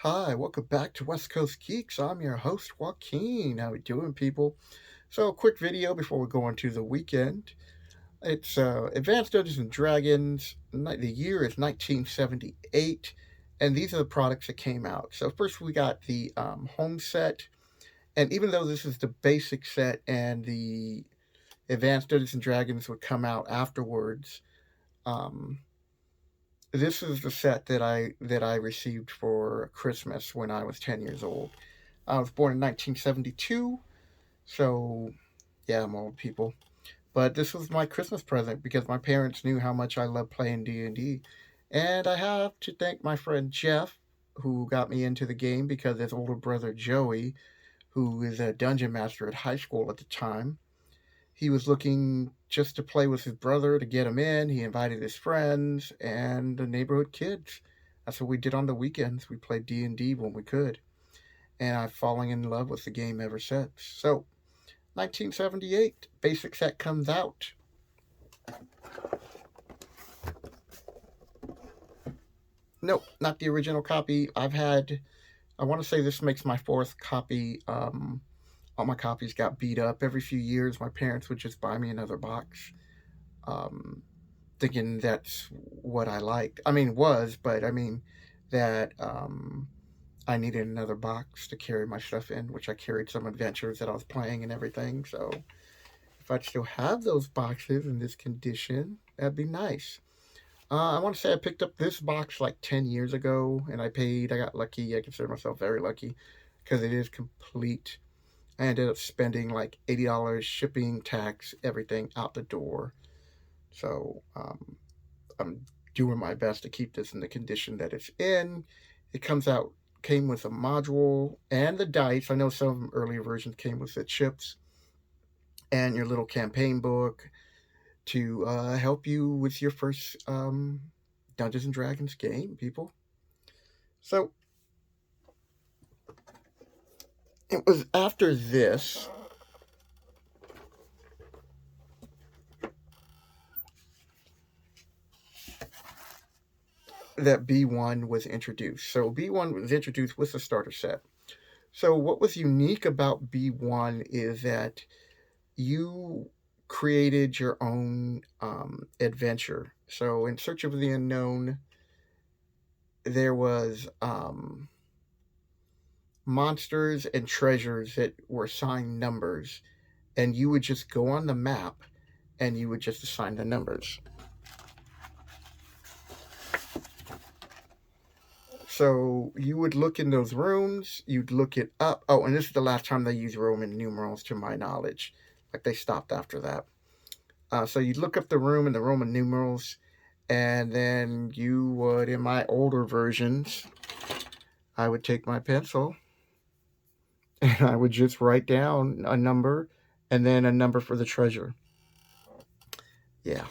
Hi, welcome back to West Coast Geeks. I'm your host, Joaquin. How we doing, people? So, a quick video before we go into the weekend. It's Advanced Dungeons and Dragons. The year is 1978, and these are the products that came out. So, first we got the home set, and even though this is the basic set and the Advanced Dungeons and Dragons would come out afterwards, um, this is the set that I received for Christmas when I was 10 years old. I was born in 1972, so yeah, I'm old, people. But this was my Christmas present because my parents knew how much I loved playing D&D. And I have to thank my friend Jeff, who got me into the game, because his older brother Joey, who is a dungeon master at high school at the time, he was looking just to play with his brother to get him in. He invited his friends and the neighborhood kids. That's what we did on the weekends. We played D&D when we could, and I've fallen in love with the game ever since. So, 1978, basic set comes out. Nope, not the original copy. I want to say this makes my fourth copy. All my copies got beat up. Every few years, my parents would just buy me another box, um, thinking that's what I liked. But I mean, that I needed another box to carry my stuff in, which I carried some adventures that I was playing and everything. So, if I'd still have those boxes in this condition, that'd be nice. I want to say I picked up this box like 10 years ago, and I got lucky. I consider myself very lucky because it is complete. I ended up spending like $80 shipping, tax, everything out the door. So I'm doing my best to keep this in the condition that it's in. It came with a module and the dice. I know some earlier versions came with the chips and your little campaign book to help you with your first Dungeons and Dragons game, people. So it was after this that B1 was introduced. So B1 was introduced with the starter set. So what was unique about B1 is that you created your own adventure. So in Search of the Unknown, there was monsters and treasures that were assigned numbers, and you would just go on the map and you would just assign the numbers. So you would look in those rooms, you'd look it up. Oh, and this is the last time they used Roman numerals, to my knowledge. Like, they stopped after that. So you'd look up the room in the Roman numerals, and then you would, in my older versions, I would take my pencil and I would just write down a number and then a number for the treasure. Yeah.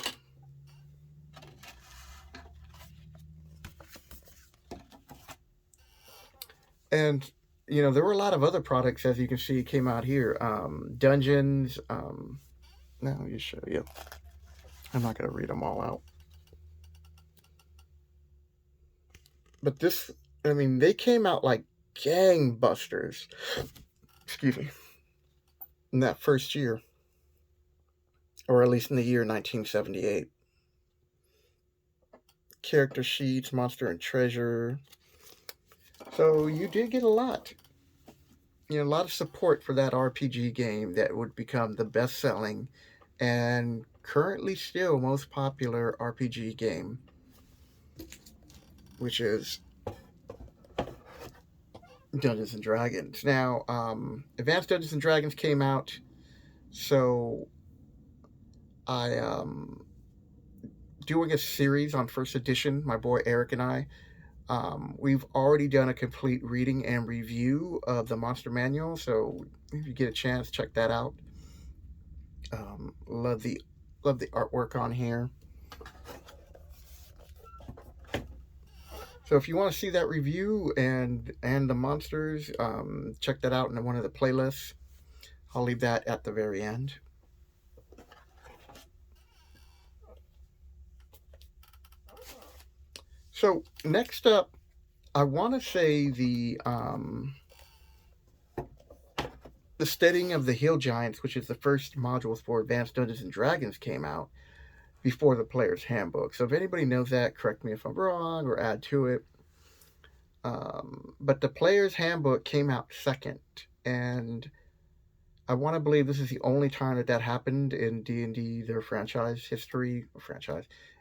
And there were a lot of other products, as you can see, came out here. Dungeons. No, let me show you. I'm not going to read them all out. But they came out like gangbusters. Excuse me. In that first year, or at least in the year 1978. Character sheets, monster and treasure. So you did get a lot. A lot of support for that RPG game that would become the best selling and currently still most popular RPG game, which is Dungeons and Dragons. Now, Advanced Dungeons and Dragons came out, so I doing a series on first edition. My boy Eric and I, we've already done a complete reading and review of the Monster Manual, so if you get a chance, check that out. Love the artwork on here. So if you want to see that review and the monsters, check that out in one of the playlists. I'll leave that at the very end. So next up, I want to say the Steadying of the Hill Giants, which is the first modules for Advanced Dungeons and Dragons, came out before the Player's Handbook. So if anybody knows that, correct me if I'm wrong or add to it. But the Player's Handbook came out second, and I want to believe this is the only time that that happened in D&D, their franchise,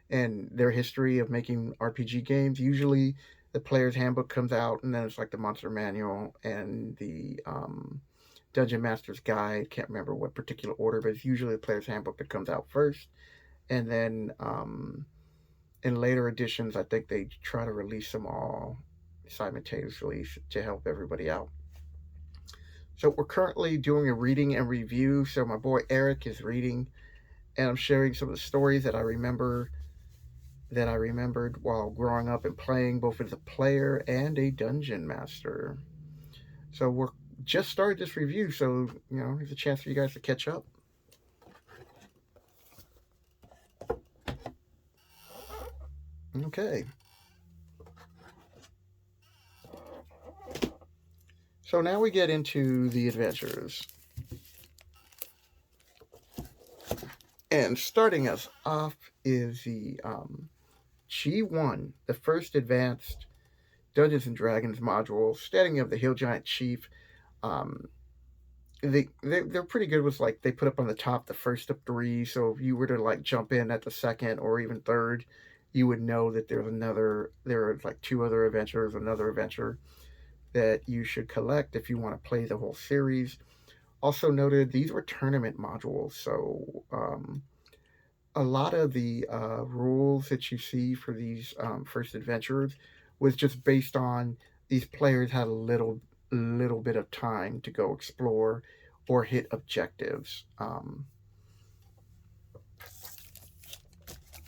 and their history of making RPG games. Usually, the Player's Handbook comes out, and then it's like the Monster Manual and the Dungeon Master's Guide. Can't remember what particular order, but it's usually the Player's Handbook that comes out first, and then in later editions, I think they try to release them all simultaneously to help everybody out. So we're currently doing a reading and review. So my boy Eric is reading, and I'm sharing some of the stories that I remembered while growing up and playing both as a player and a dungeon master. So we're just started this review, so there's a chance for you guys to catch up. Okay. So now we get into the adventures. And starting us off is the G1, the first advanced Dungeons and Dragons module, Steadying of the Hill Giant Chief. They're pretty good with, like, they put up on the top the first of three, so if you were to like jump in at the second or even third, you would know that there are like two other adventures, another adventure that you should collect if you want to play the whole series. Also noted, these were tournament modules, so a lot of the rules that you see for these first adventures was just based on these players had a little bit of time to go explore or hit objectives.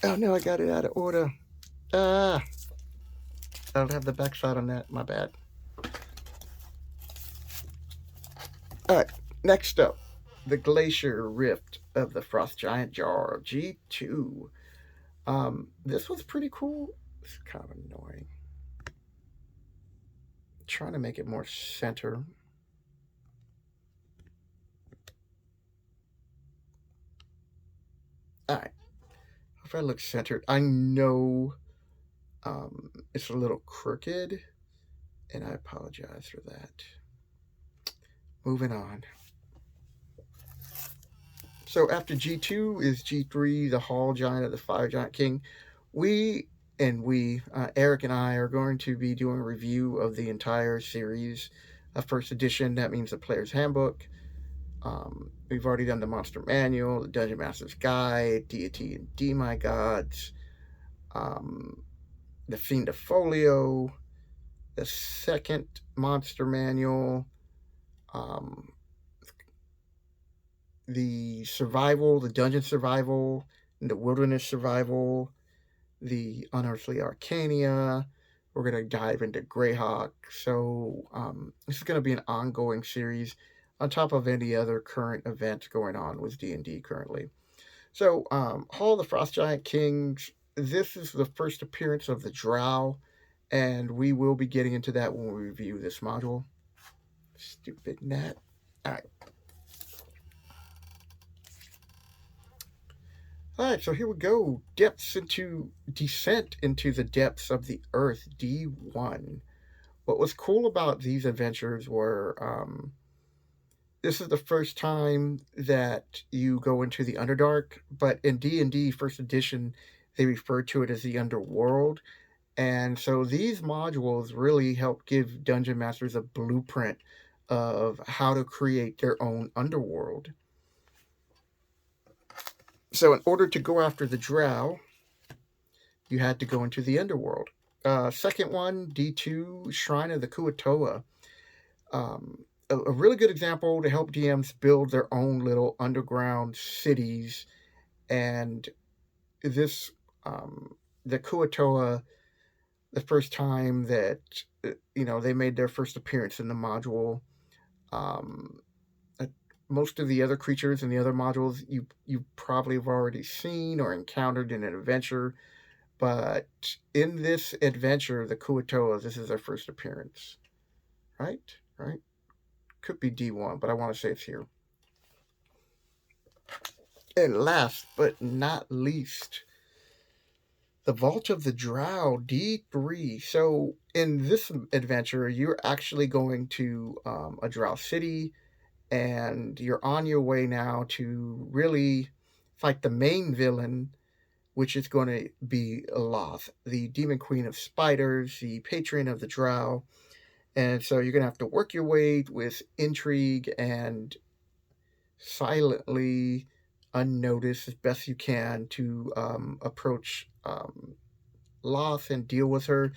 Oh no, I got it out of order. Ah, I don't have the backside on that. My bad. All right, next up, the Glacier Rift of the Frost Giant Jar G2. This was pretty cool. It's kind of annoying. Trying to make it more center. All right, if I look centered, I know it's a little crooked, and I apologize for that. Moving on. So after G2 is G3, the Hall Giant of the Fire Giant King. Eric and I, are going to be doing a review of the entire series of first edition. That means the Player's Handbook. We've already done the Monster Manual, the Dungeon Master's Guide, Deity and D My Gods, the Fiend of Folio, the second Monster Manual, the Survival, the Dungeon Survival, the Wilderness Survival, the Unearthly Arcania. We're going to dive into Greyhawk. So this is going to be an ongoing series on top of any other current events going on with D&D currently. So Hall of the Frost Giant Kings, this is the first appearance of the Drow, and we will be getting into that when we review this module. Stupid gnat. All right. All right, so here we go. Descent into the depths of the earth, D1. What was cool about these adventures were this is the first time that you go into the Underdark, but in D&D First Edition, they refer to it as the Underworld. And so these modules really help give dungeon masters a blueprint of how to create their own underworld. So in order to go after the Drow, you had to go into the underworld. Second one, D2, Shrine of the Kuatoa. A really good example to help DMs build their own little underground cities. And this, the Kuatoa, the first time that, they made their first appearance in the module. Most of the other creatures in the other modules you probably have already seen or encountered in an adventure. But in this adventure, the Kuatoa, this is their first appearance. Right? Right? Could be D1, but I want to say it's here. And last but not least, the Vault of the Drow D3. So in this adventure, you're actually going to a Drow city, and you're on your way now to really fight the main villain, which is going to be Loth, the demon queen of spiders, the patron of the Drow. And so you're going to have to work your way with intrigue and silently, unnoticed as best you can, to approach Loth and deal with her,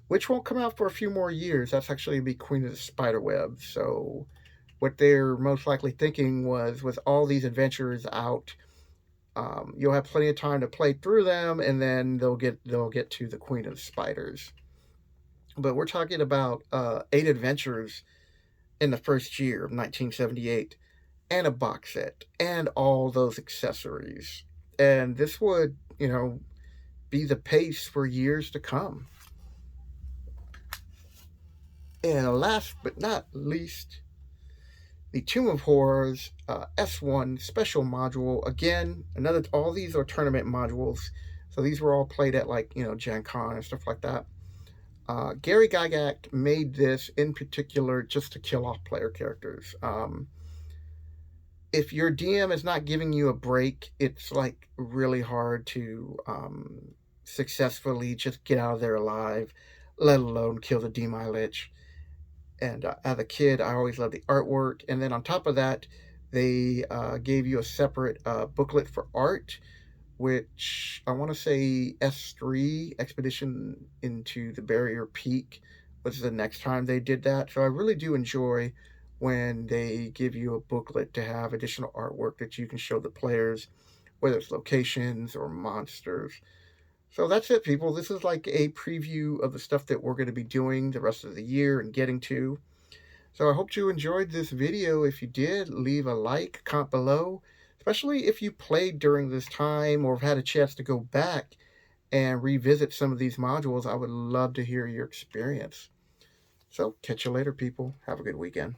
which won't come out for a few more years. That's actually be Queen of the Spiderweb. So what they're most likely thinking was, with all these adventures out, you'll have plenty of time to play through them, and then they'll get to the Queen of the Spiders. But we're talking about 8 adventures in the first year of 1978, and a box set, and all those accessories. And this would, be the pace for years to come. And last but not least, the Tomb of Horrors S1 special module. Again, all these are tournament modules. So these were all played at, like, Gen Con and stuff like that. Gary Gygax made this in particular just to kill off player characters. If your DM is not giving you a break, it's like really hard to successfully just get out of there alive, let alone kill the Demi Lich. And as a kid, I always loved the artwork. And then on top of that, they gave you a separate booklet for art, which I want to say S3 Expedition into the Barrier Peak was the next time they did that. So I really do enjoy when they give you a booklet to have additional artwork that you can show the players, whether it's locations or monsters. So that's it, people. This is like a preview of the stuff that we're going to be doing the rest of the year and getting to. So I hope you enjoyed this video. If you did, leave a like, comment below, especially if you played during this time or have had a chance to go back and revisit some of these modules. I would love to hear your experience. So catch you later, people. Have a good weekend.